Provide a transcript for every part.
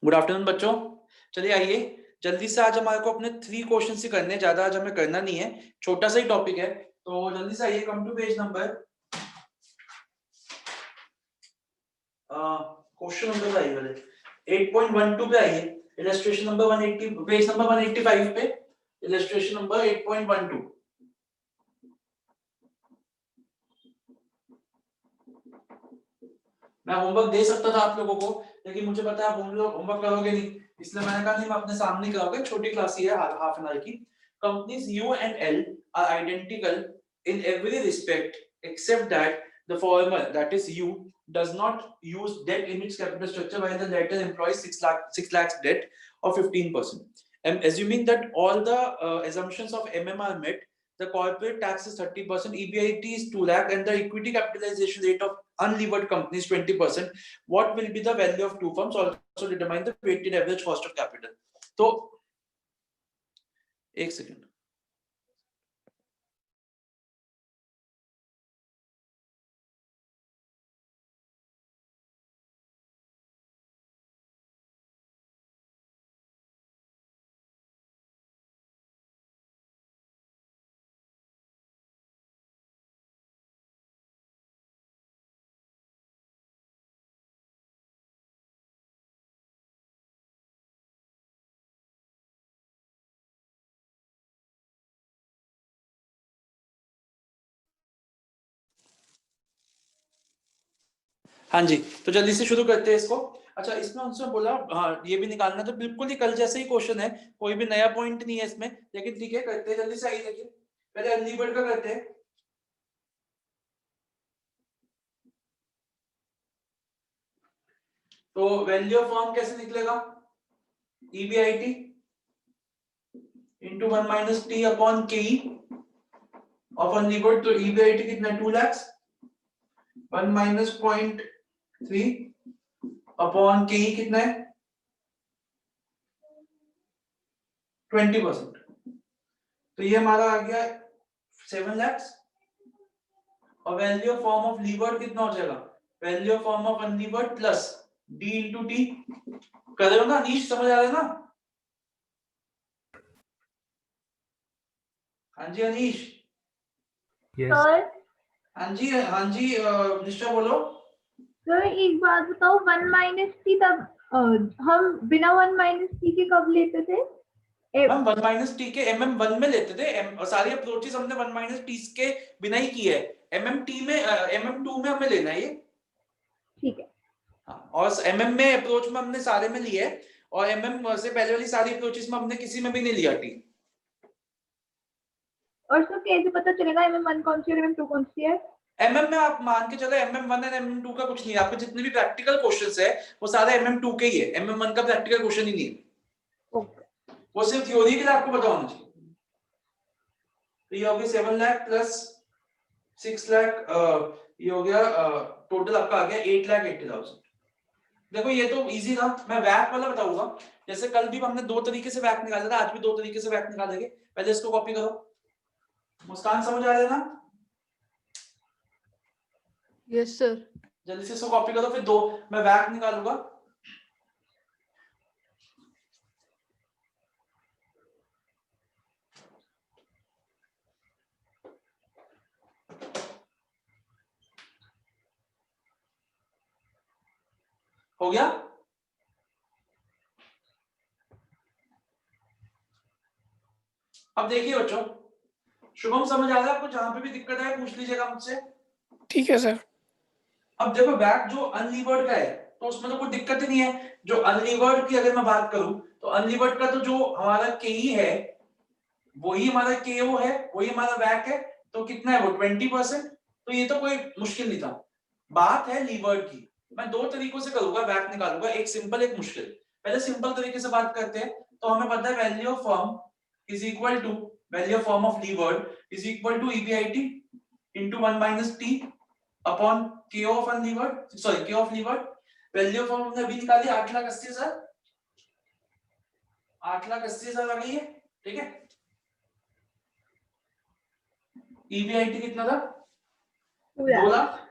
Good afternoon बच्चों। चलिए आइए जल्दी से, आज हमारे को अपने 3 क्वेश्चन ही करने, ज्यादा आज हमें करना नहीं है, छोटा सा ही टॉपिक है, तो जल्दी से आइए। Come to page number question number आइए वाले 8.12 पे आइए। इलस्ट्रेशन नंबर 180, पेज नंबर 185 पे इलस्ट्रेशन नंबर 8.12। मैं होमवर्क दे सकता था आप लोगों को, लेकिन मुझे पता है आप होमवर्क करोगे नहीं, इसलिए मैंने कहा नहीं, मैं अपने सामने कराओगे, छोटी क्लास ही है, हाफ एन आवर की। Companies U and L are identical in every respect except that the former, that is U, does not use debt in its capital structure while the latter employs 6 lakhs debt of 15%. And assuming that all the assumptions of MM are met, the corporate tax is 30%, EBIT is 2 lakh, and the equity capitalization rate of unlevered companies 20%. What will be the value of two firms? Also determine the weighted average cost of capital. तो एक second, हाँ जी, तो जल्दी से शुरू करते हैं इसको। अच्छा, इसमें उनसे बोला हाँ ये भी निकालना, तो बिल्कुल ही कल जैसे ही क्वेश्चन है, कोई भी नया पॉइंट नहीं है इसमें, लेकिन ठीक है करते हैं जल्दी से। आइए देखिए, पहले अनलीवर्ड का करते हैं। तो वैल्यू ऑफ फर्म कैसे निकलेगा? EBIT into 1 minus T upon K of unlevered. तो ईबीआईटी कितना, 2 lakhs, 1 माइनस 0.3 अपॉन के कितना है, 20%। तो ये हमारा आ गया 7 lakhs। और value of firm of levered कितना हो जाएगा? Value of firm of unlevered plus D into T. कर रहे हो ना अनीश, समझ आ रहा है ना? हाँ जी अनीश। सर हाँ जी, हाँ जी निश्चय बोलो। सर एक बात बताओ, 1 माइनस टी तब हम बिना 1 माइनस टी के कब लेते थे? हम 1 माइनस टी के MM1 में लेते थे, सारी अप्रोचेस हमने 1 माइनस टी के बिना ही की है। MM2 में हमें लेना है ये। ठीक है। हाँ, और MM में अप्रोच में हमने सारे में लिया है, और MM से पहले वाली सारी अप्रोचेस में हमने किसी में भी नहीं लिया टी। और सर कैसे पता चलेगा MM1 कौन सी है और MM2 कौन सी है? MM में आप मान के चलो MM1 और MM2 का कुछ नहीं है, आपके जितने भी प्रैक्टिकल क्वेश्चंस है वो सारे MM2 के ही है, MM1 का प्रैक्टिकल क्वेश्चन ही नहीं है। ओके। वो सिर्फ थ्योरी के लिए आपको पता होना चाहिए। तो ये हो गया 7 लाख प्लस 6 लाख, ये हो गया टोटल आपका आ गया 8,80,000। देखो ये तो इजी था, मैं वैक वाला बताऊंगा। जैसे कल भी हमने 2 तरीके से वैक निकाला था, आज भी 2 तरीके से वैक निकालेंगे। पहले इसको कॉपी करो। मुस्कान समझ आ रहा है ना? Yes sir. जल्दी से इसको कॉपी करो, फिर 2 मैं वैक निकालूंगा। हो गया? अब देखिए बच्चों, शुभम समझ आ रहा है आपको? जहां पे भी दिक्कत है पूछ लीजिएगा मुझसे। ठीक है सर। अब देखो बैक जो अनलीवर्ड का है तो उसमें तो कोई दिक्कत ही नहीं है। जो अनलीवर्ड की अगर मैं बात करूं तो अनलीवर्ड का तो जो हमारा के है वही हमारा केओ है, वही हमारा बैक है। तो कितना है वो, 20%। तो ये तो कोई मुश्किल नहीं था। बात है लीवर्ड की। मैं 2 तरीकों से करूंगा, बैक निकालूंगा, एक सिंपल एक मुश्किल। पहले सिंपल तरीके से बात करते हैं। तो हमें पता है value of firm is equal to value of firm of levered is equal to EBIT into 1 minus T upon K of unlevered, sorry K of levered. Value of firm हमने अभी निकाली 8,80,000, 8,80,000 आ गई है, ठीक है। ईबीआईटी कितना था? 2 2 लाख।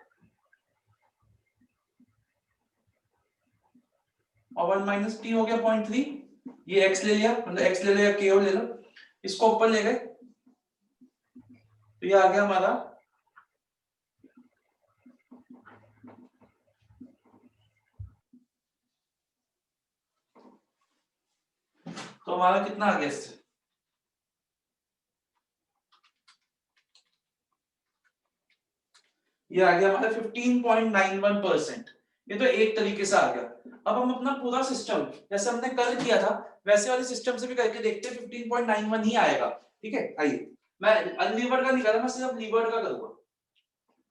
और 1 माइनस टी हो गया 0.3, ये x ले लिया, मतलब x ले लो या k ले लो, इसको ऊपर ले गए तो ये आ गया हमारा तो हमारा कितना आ गया इससे, ये आ गया हमारा 15.91%। ये तो एक तरीके से आ गया। अब हम अपना पूरा सिस्टम जैसे हमने कल किया था वैसे वाले सिस्टम से भी करके देखते हैं, 15.91 ही आएगा। ठीक है, आइए मैं अनलीवर्ड का नहीं कर रहा, मैं सिर्फ लीवर्ड का करूंगा।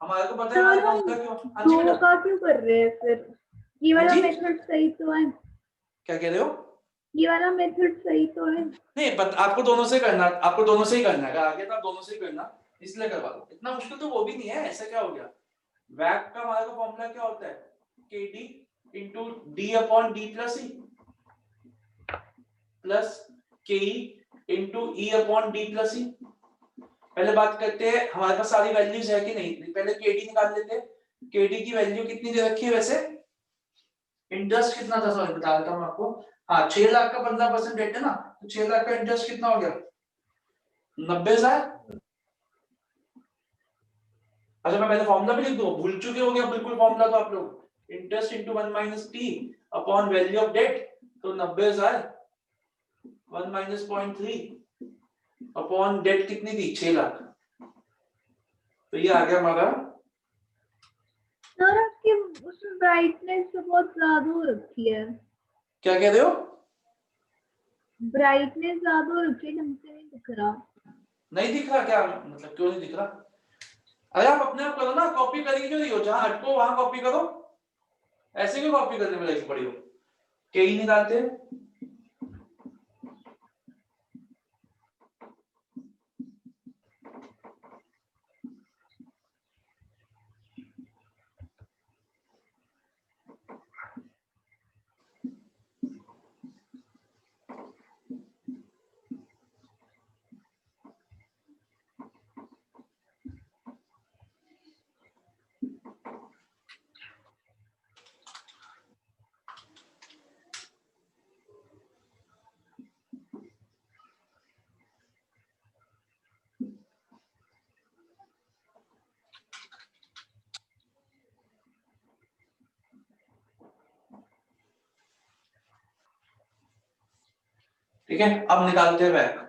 हमारे को पता है हमारा फॉर्मूला क्यों। हाँ जी दो बेटा, का क्यों कर रहे हैं फिर? ये हाँ वाला जी मेथड सही तो है? क्या कह रहे हो? ये वाला मेथड सही तो है? नहीं पता, आपको दोनों से करना, आपको दोनों से ही करना है, आगे तो आप दोनों से ही करना, इसलिए करवा दो। इतना मुश्किल तो वो भी नहीं है, ऐसा क्या हो गया। वैक का हमारा फॉर्मूला क्या होता है, kd into d upon d plus e plus ke into e upon d plus e। पहले बात करते हैं हमारे पास सारी वैल्यूज है कि नहीं, पहले kd निकाल लेते हैं। kd की वैल्यू कितनी दे रखी है वैसे, इंटरेस्ट कितना था, सॉरी बता देता हूं आपको। हाँ 6 लाख का 15% रेट है ना, तो 6 लाख का इंटरेस्ट कितना हो गया, 90,000। अच्छा मैं पहले फॉर्मूला भी लिख दूं, भूल चुके हो गया बिल्कुल फॉर्मूला तो आप लोग। Interest into 1 minus T upon value of debt, तो 90,000 1 माइनस 0.3 अपॉन डेट कितनी थी, 6 लाख। तो ये आ गया हमारा। सर आपकी उसमें ब्राइटनेस तो बहुत ज्यादा हो रखी है। क्या कह रहे हो? ब्राइटनेस ज्यादा हो रखी है, ढंग से नहीं दिख रहा। नहीं दिख रहा क्या, मतलब क्यों नहीं दिख रहा? अरे आप अपने आप करो ना, कॉपी करेंगे क्यों नहीं हो, जहां अटको वहां कॉपी करो, ऐसे क्यों कॉपी करने में लगी पड़ी हो। कई निकालते हैं, ठीक है। अब निकालते हैं बैक।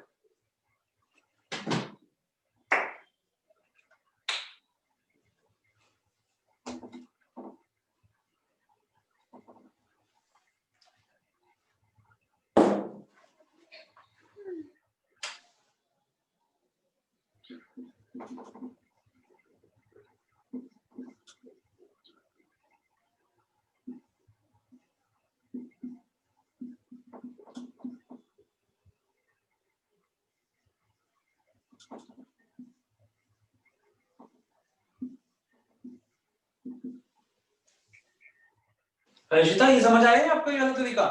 रशिता ये समझ आया है आपको ये वाला तरीका?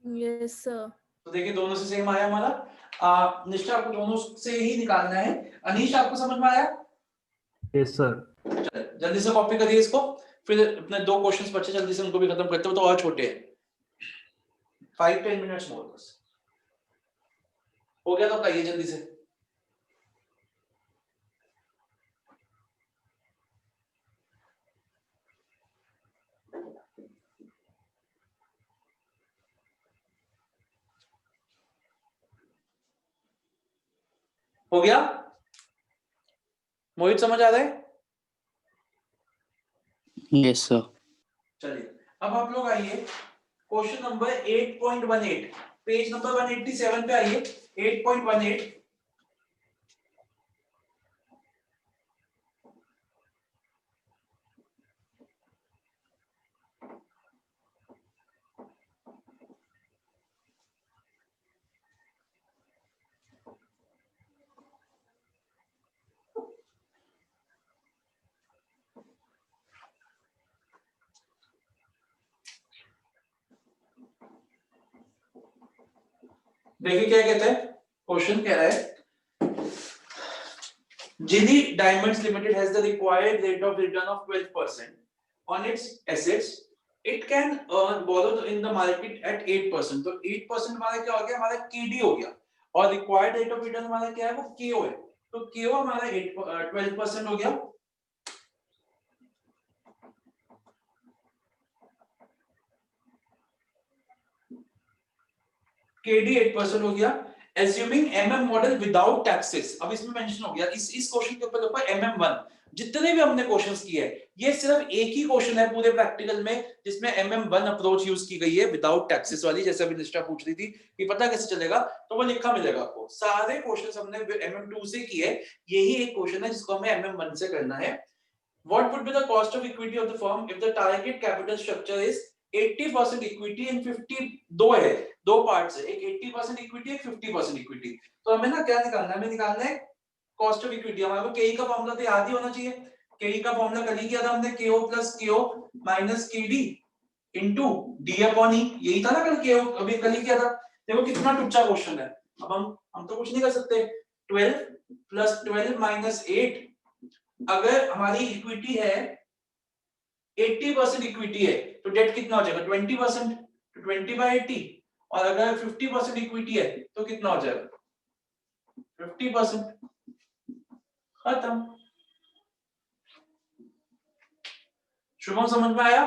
Yes sir. तो देखिए दोनों से सेम आया हमारा। निष्ठा आपको दोनों से ही निकालना है। अनीश आपको समझ में आया? Yes sir. जल्दी से कॉपी करिए इसको, फिर अपने 2 क्वेश्चंस बचे जल्दी से उनको भी खत्म करते हो, तो और छोटे हैं, 5-10 मिनट्स मोर बस। हो गया तो कहिए जल्दी से। हो गया? मोहित समझ आ रहा है? Yes sir. चलिए अब आप लोग आइए क्वेश्चन नंबर 8.18, पेज नंबर 187 पे आइए। 8.18 देखिए क्या कहते हैं, क्वेश्चन कह रहा है Gili Diamonds Limited has the required rate of return of 12% on its assets It can borrow in the market at 8%. तो 8% हमारा क्या हो गया, हमारा KD हो गया, और रिक्वायर्ड रेट ऑफ रिटर्न हमारा क्या है, वो KO है। तो KO हमारा 12% हो गया। KD 8% हो गया। Assuming MM model without taxes, अब इसमें मेंशन हो गया, इस क्वेश्चन के ऊपर MM1 जितने भी हमने क्वेश्चंस किए हैं, ये सिर्फ एक ही क्वेश्चन है पूरे प्रैक्टिकल में जिसमें MM1 अप्रोच यूज की गई है विदाउट टैक्सेस वाली, जैसे अभी निष्ठा पूछ रही थी कि पता कैसे चलेगा, तो वो लिखा मिलेगा आपको। सारे क्वेश्चंस हमने MM2 से किए, यही एक क्वेश्चन है जिसको हमें MM1 से करना है। What would be the cost of equity of the firm if the target capital structure is 80% equity and 50, दो है, दो पार्ट्स है, एक 80% इक्विटी, एक 50% इक्विटी। तो हमें ना क्या निकालना है, हमें निकालना है कॉस्ट ऑफ इक्विटी। हमारे को केई का फॉर्मूला तो याद ही होना चाहिए। केई का फॉर्मूला कल ही किया था हमने, KO plus KO minus KD into D upon E, यही था ना कल, केओ अभी कल ही किया था। देखो कितना टुच्चा क्वेश्चन है। अब हम तो कुछ नहीं कर सकते। 12 प्लस 12 माइनस 8, अगर हमारी इक्विटी है 80% इक्विटी है तो डेट कितना हो जाएगा 20%, तो 20/80, और अगर 50% इक्विटी है तो कितना हो जाएगा 50%। खत्म। शुभम समझ में आया?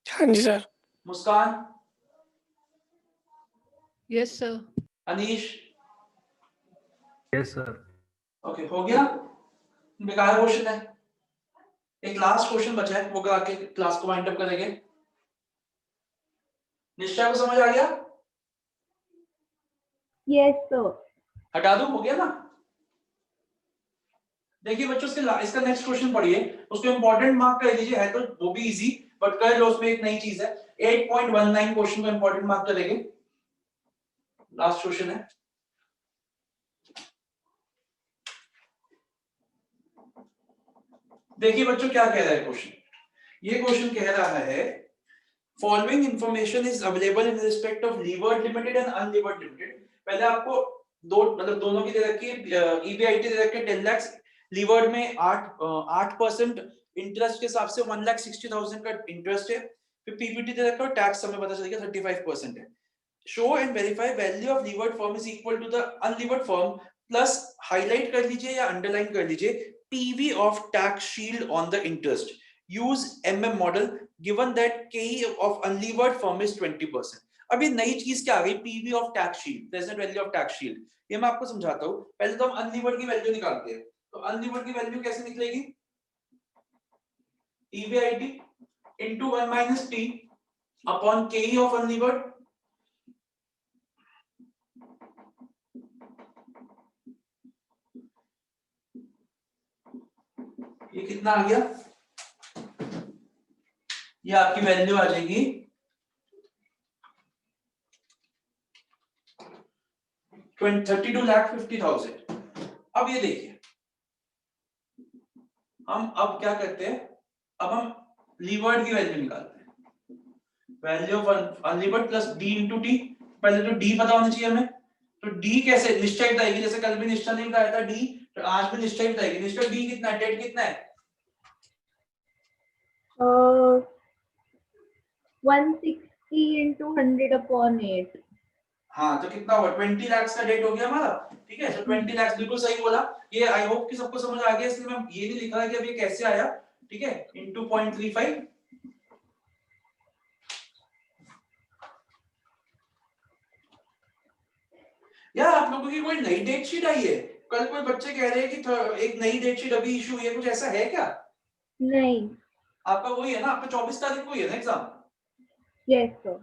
हाँ जी sir. Muskan, yes sir. Anish, yes sir. Okay हो गया। बेकार क्वेश्चन है, एक लास्ट क्वेश्चन बचा है, वो करा के क्लास को वाइंड अप करेंगे। निश्चय को समझ आ गया? Yes sir. हटा दूं, हो गया ना? देखिए बच्चों, इसका नेक्स्ट क्वेश्चन पढ़िए, उसको इंपॉर्टेंट मार्क कर लीजिए, है तो वो भी इजी, बट कर लो, उसमें एक नई चीज है। 8.19 क्वेश्चन को इंपॉर्टेंट मार्क करेंगे। लास्ट क्वेश्चन है, देखिए बच्चों क्या कह रहा है क्वेश्चन। ये क्वेश्चन कह रहा है following information is available in respect of levered limited and unlevered limited. पहले आपको दो मतलब दोनों की दे रखी है, ईबीआईटी दे रखी है 10 लाख, लीवर्ड में 8% इंटरेस्ट के हिसाब से 1,60,000 का इंटरेस्ट है, फिर पीबीटी दे रखा है, टैक्स हमें पता चलेगा 35% है। Show and verify value of levered firm is equal to the unlevered firm plus, highlight कर लीजिए या अंडरलाइन कर लीजिए, PV of tax shield on the interest, use MM model given that KE of unlevered firm is 20%। अब ये नई चीज क्या आ गई, PV of tax shield, present value of tax shield. ये मैं आपको समझाता हूं। पहले तो हम अनलीवर्ड की वैल्यू निकालते हैं, तो अनलीवर्ड की वैल्यू कैसे निकलेगी, EBIT into 1 minus T upon KE of unlevered, ये कितना आ गया, ये आपकी वैल्यू आ जाएगी 32,50,000। अब ये देखिए, हम अब क्या करते हैं, अब हम लीवर्ड की वैल्यू निकालते हैं, value of unlevered plus D into T. पहले तो डी पता होना चाहिए हमें, तो डी कैसे निश्चय बताएगी, जैसे कल भी निश्चय नहीं बताया था डी, तो आज भी निश्चय बताएगी। निश्चय डी कितना है, डेट कितना है, 160 into 100 upon 8। हाँ, तो कितना हुआ 20 लाख का डेट हो गया हमारा, ठीक है। तो 20 लाख बिल्कुल सही बोला। ये आई होप कि सबको समझ आ गया, इसलिए मैं ये नहीं लिख रहा कि अब ये कैसे आया, ठीक है, इनटू 0.35। यार आप लोगों की कोई नई डेट शीट आई है? कल कोई बच्चे कह रहे हैं कि एक नई डेट शीट अभी इशू हुई है, कुछ ऐसा है क्या? नहीं। आपका वही है ना, आपका 24 तारीख को ही है ना एग्जाम? Yes sir.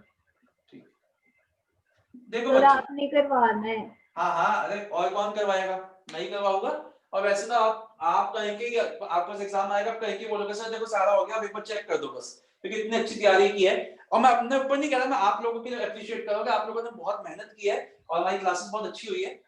देखो सर बच्चों, आपने करवाना है। हाँ, अरे और कौन करवाएगा, नहीं करवाऊंगा। और वैसे तो आप कहेंगे, आपके पास एग्जाम आएगा, आप कहेंगे बोलोगे सर देखो सारा हो गया, पेपर चेक कर दो बस, क्योंकि इतनी अच्छी तैयारी की है। और मैं अपने ऊपर नहीं कह रहा, मैं आप लोगों के लिए अप्रिशिएट करूंगा, आप लोगों ने बहुत मेहनत की है और हमारी क्लासेस बहुत अच्छी हुई है।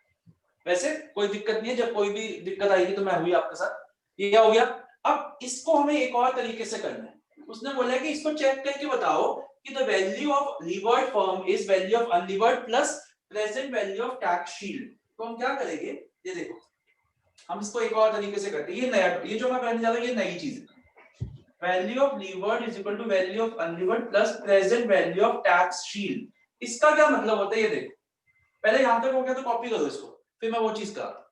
वैसे कोई दिक्कत नहीं है, जब कोई भी दिक्कत आएगी तो मैं हुई आपके साथ। ये क्या हो गया, अब इसको हमें एक और तरीके से करना है। उसने बोला कि इसको चेक करके बताओ कि the value of levered firm is value of unlevered plus present value of tax shield. तो हम क्या करेंगे, ये देखो, हम इसको एक और तरीके से करते हैं। ये नया, ये जो मैं करने जा रहा हूं ये नई चीज है। Value of levered is equal to value of unlevered plus present value of tax shield. इसका क्या मतलब होता है ये देखो, पहले यहां तक हो गया तो कॉपी करो इसको, फिर मैं वो चीज करा।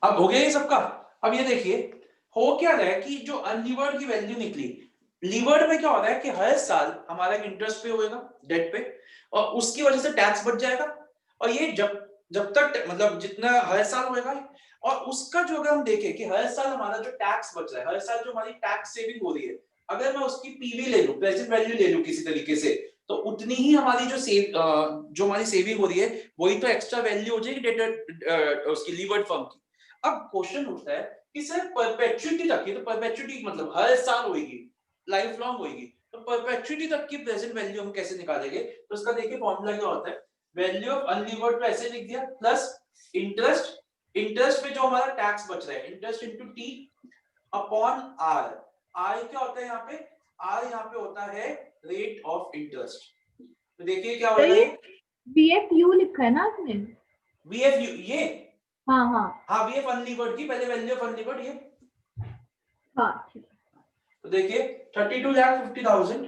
अब हो गया ये सबका। अब ये देखिए हो क्या रहा है कि जो अनलीवर्ड की वैल्यू निकली, लीवर्ड में क्या हो रहा है कि हर साल हमारा एक इंटरेस्ट पे होएगा डेट पे, और उसकी वजह से टैक्स बच जाएगा, और ये जब तक मतलब जितना हर साल होएगा, और उसका जो अगर हम देखें कि हर साल हमारा जो टैक्स बच रहा है, हर साल जो हमारी टैक्स सेविंग हो रही है, अगर मैं उसकी पीवी ले लूं, प्रेजेंट वैल्यू ले लूं किसी तरीके से, तो उतनी ही हमारी जो हमारी सेविंग हो रही है वही तो एक्स्ट्रा वैल्यू हो जाएगी डेटा उसकी लीवर्ड फर्म की। अब क्वेश्चन उठता है कि सर परपेचुइटी तक की, तो परपेचुइटी मतलब हर साल होगी, लाइफ लॉन्ग होगी, तो परपेचुइटी तक की प्रेजेंट वैल्यू हम कैसे निकालेंगे? तो उसका देखिए फॉर्मूला क्या होता है, वैल्यू ऑफ अनलीवर्ड तो ऐसे लिख दिया प्लस इंटरेस्ट, इंटरेस्ट पे जो हमारा टैक्स बच रहा है, interest into T upon R. R क्या होता है यहाँ पे? आर यहाँ पे होता है रेट ऑफ इंटरेस्ट। तो देखिए क्या होता है, BFU लिखा है ना आपने? बीएफयू ये, हाँ हाँ हाँ बीएफ अनलीवर्ड की पहले वैल्यू ऑफ अनलीवर्ड ये, हाँ ठीक है। तो देखिए 32,50,000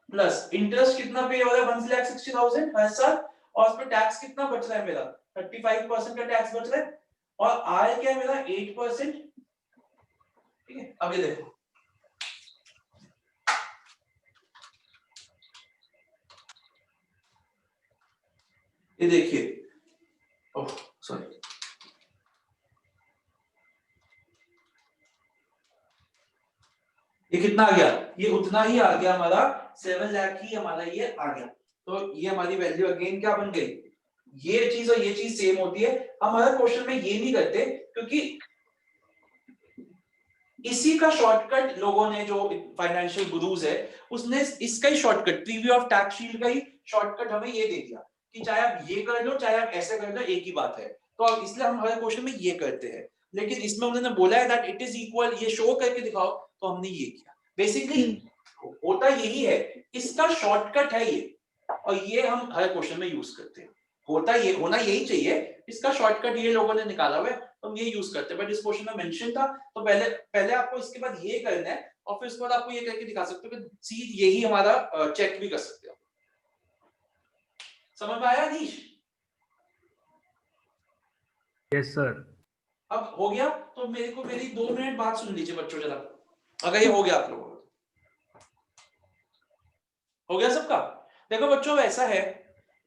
प्लस इंटरेस्ट कितना पे हो रहा है 1,60,000 हर साल, और उस पे टैक्स कितना बच रहा है मेरा 35% का टैक्स बच रहा है, और आय क्या है मेरा 8%। ठीक है, अब ये देखो ये देखिए, ओह सॉरी, ये कितना आ गया, ये उतना ही आ गया हमारा 7 लाख ही हमारा ये आ गया। तो ये हमारी वैल्यू अगेन क्या बन गई, ये चीज और ये चीज सेम होती है। हमारा क्वेश्चन में ये नहीं करते क्योंकि इसी का शॉर्टकट लोगों ने, जो फाइनेंशियल गुरुज है उसने इसका ही shortcut, preview of tax shield का ही शॉर्टकट हमें ये दे दिया कि चाहे आप ये कर लो चाहे आप ऐसे कर लो एक ही बात है। तो अब इसलिए हम हर क्वेश्चन में ये करते हैं, लेकिन इसमें उन्होंने बोला है दैट इट इज इक्वल, ये शो करके दिखाओ, तो हमने ये किया। बेसिकली होता यही है, इसका शॉर्टकट है ये, और ये हम हर क्वेश्चन में यूज करते हैं। होता ये होना यही चाहिए, इसका शॉर्टकट ये लोगों ने निकाला हुआ है तो हम ये यूज करते हैं। बट इस क्वेश्चन में मेंशन था, तो पहले आपको इसके बाद ये करना है, और फिर उसके बाद आपको ये करके दिखा सकते हो कि सी यही हमारा चेक भी कर सकते हो। समझ में आया अनीश? Yes sir. अब हो गया, तो मेरी 2 मिनट बात सुन लीजिए बच्चों जरा, अगर ये हो गया आप लोगों को, हो गया सबका? देखो बच्चों ऐसा है,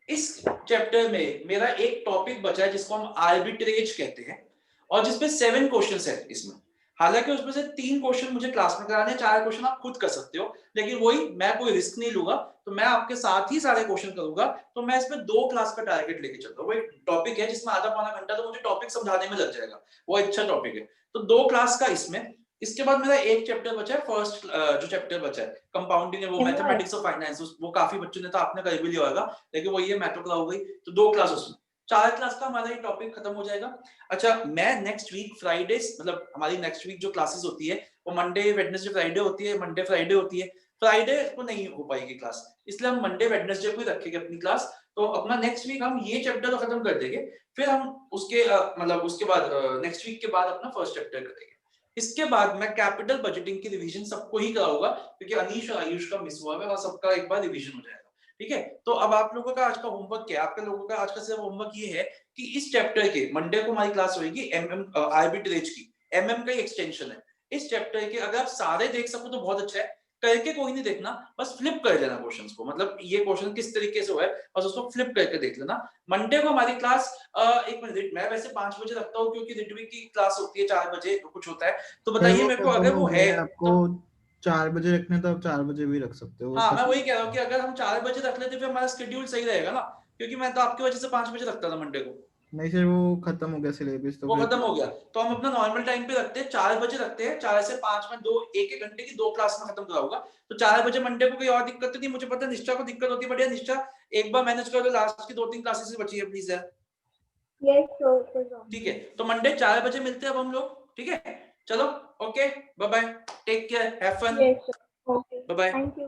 इस चैप्टर में मेरा एक टॉपिक बचा है जिसको हम आर्बिट्रेज कहते हैं, और जिसपे 7 क्वेश्चंस है इसमें। हालांकि उसमें से 3 क्वेश्चन मुझे क्लास में कराने हैं, 4 क्वेश्चन आप खुद कर सकते हो, लेकिन वही मैं कोई रिस्क नहीं लूंगा, तो मैं आपके साथ ही सारे क्वेश्चन करूंगा। तो मैं इसमें 2 क्लास का टारगेट लेके चलता हूँ। वो एक टॉपिक है जिसमें आधा पौना घंटा तो मुझे टॉपिक समझाने में लग जाएगा, वो अच्छा टॉपिक है। तो 2 क्लास का इसमें, इसके बाद मेरा एक चैप्टर बचा है, फर्स्ट जो चैप्टर बचा है कंपाउंडिंग है, वो मैथमेटिक्स ऑफ फाइनेंस, वो काफी बच्चों ने तो आपने कर भी लिया होगा, लेकिन वो ये मैं तो कराऊंगा ही। तो 2 क्लास उसमें, 4 क्लास का हमारा ये टॉपिक खत्म हो जाएगा। अच्छा, मैं नेक्स्ट वीक फ्राइडे, मतलब हमारी नेक्स्ट वीक जो क्लासेस होती है वो मंडे वेडनेसडे फ्राइडे होती है, मंडे फ्राइडे होती है। फ्राइडे को नहीं हो पाएगी क्लास, इसलिए हम मंडे वेडनेसडे को ही रखेंगे अपनी क्लास। तो अपना नेक्स्ट वीक हम ये चैप्टर तो खत्म कर देंगे, फिर हम उसके मतलब उसके बाद नेक्स्ट वीक के बाद अपना फर्स्ट चैप्टर करेंगे। इसके बाद मैं कैपिटल बजटिंग की रिवीजन सबको ही कराऊंगा, क्योंकि अनीश और आयुष का मिस हुआ है, और सबका एक बार रिवीजन हो जाएगा। ठीक है, तो अब आप लोगों का आज का होमवर्क क्या है? आपके लोगों का आज का सिर्फ होमवर्क ये है कि इस चैप्टर के मंडे को हमारी क्लास होगी आर्बिट्रेज की, एमएम का ही एक्सटेंशन है इस चैप्टर के। अगर आप सारे देख सको तो बहुत अच्छा है, करके कोई नहीं देखना, बस फ्लिप कर देना क्वेश्चंस को, मतलब ये क्वेश्चन किस तरीके से हुआ है बस उसको फ्लिप करके देख लेना। मंडे को हमारी क्लास, एक मिनट, मैं वैसे 5 बजे रखता हूँ क्योंकि रिटवी की क्लास होती है 4 बजे कुछ होता है, तो बताइए मेरे को अगर वो है आपको 4 बजे रखने तो आप 4 बजे भी रख सकते हो। हाँ, मैं वही कह रहा हूँ कि अगर हम 4 बजे रख लेते फिर हमारा शेड्यूल सही रहेगा ना, क्योंकि मैं तो आपकी वजह से 5 बजे रखता था मंडे को। नहीं सर, वो खत्म हो गया सिलेबस, तो वो खत्म हो गया, तो हम अपना नॉर्मल टाइम पे रखते हैं, 4 बजे रखते हैं, 4 से 5 में 2 1 घंटे की 2 क्लास में खत्म कराऊंगा। तो 4 बजे मंडे को कोई और दिक्कत तो नहीं, मुझे पता है निष्ठा को दिक्कत होती है, बढ़िया निष्ठा एक बार मैनेज कर दो, लास्ट की 2-3 क्लासेस बची है प्लीज यार। Yes, sir. ठीक है, तो मंडे 4 बजे मिलते हैं अब हम लोग, ठीक है? चलो, okay, bye bye, take care, have fun, Yes, sir. Okay. Bye bye. Thank you.